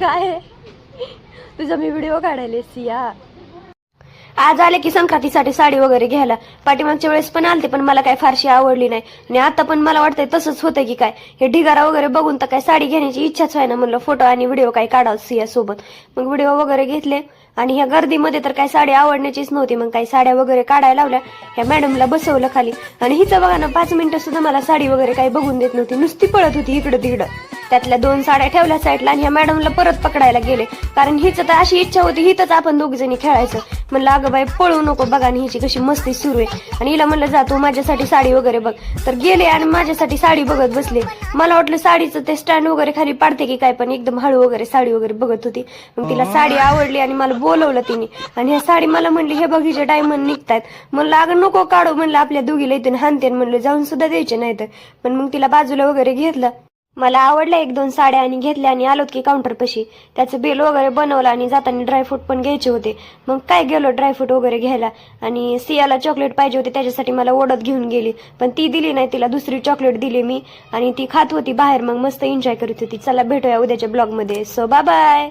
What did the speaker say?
काय तुझा मी व्हिडिओ काढायला सिया. आज आले की संक्रांतीसाठी साडी वगैरे घ्यायला. पाठीमागच्या वेळेस पण आलते पण मला काय फारशी आवडली नाही आणि आता पण मला वाटतंय तसंच होतंय की काय. हे ढिगारा वगैरे बघून तर काय साडी घेण्याची इच्छाच व्हाय ना. म्हणलं फोटो आणि व्हिडिओ काय काढावं सिया सोबत. मग व्हिडिओ वगैरे घेतले आणि ह्या गर्दीमध्ये तर काय साडी आवडण्याचीच नव्हती. मग काही साड्या वगैरे काढायला लावल्या. ह्या मॅडमला बसवलं खाली आणि हिचं बघा ना 5 मिनिटं सुद्धा मला साडी वगैरे काही बघून देत नव्हती. नुसती पळत होती इकडं तिकडं. त्यातल्या 2 साड्या ठेवल्या साईडला आणि ह्या मॅडमला परत पकडायला गेले. कारण हिचं तर अशी इच्छा होती हिथंच आपण 2 जणी खेळायचं. म्हणलं अगं बाई पळू नको, बघा आणि हिची कशी मस्ती सुरू आहे. आणि हिला म्हणलं जा तू माझ्यासाठी साडी वगैरे बघ. तर गेले आणि माझ्यासाठी साडी बघत बसले. मला वाटलं साडीचं ते स्टँड वगैरे खाली पाडते की काय, पण एकदम हळू वगैरे साडी वगैरे बघत होती. मग तिला साडी आवडली आणि मला बोलवलं तिने आणि ह्या साडी मला म्हणली हे बघ हिचे डायमंड निघतायत. म्हणलं अगं नको काढू, म्हणलं आपल्या दोघीला इथून हानते. म्हणलं जाऊन सुद्धा द्यायचे नाही तर. पण मग तिला बाजूला वगैरे घेतलं. मला आवडल्या 1-2 साड्या आणि घेतल्या आणि आलोत की काउंटर पशी. त्याचं बिल वगैरे बनवलं आणि जाताना ड्रायफ्रूट पण घ्यायचे होते. मग काय गेलो ड्रायफ्रूट वगैरे घ्यायला आणि सियाला चॉकलेट पाहिजे होती त्याच्यासाठी मला ओढत घेऊन गेली. पण ती दिली नाही, तिला दुसरी चॉकलेट दिली मी आणि ती खात होती बाहेर. मग मस्त एन्जॉय करत होती. चला भेटूया उद्याच्या ब्लॉग मध्ये. So bye bye.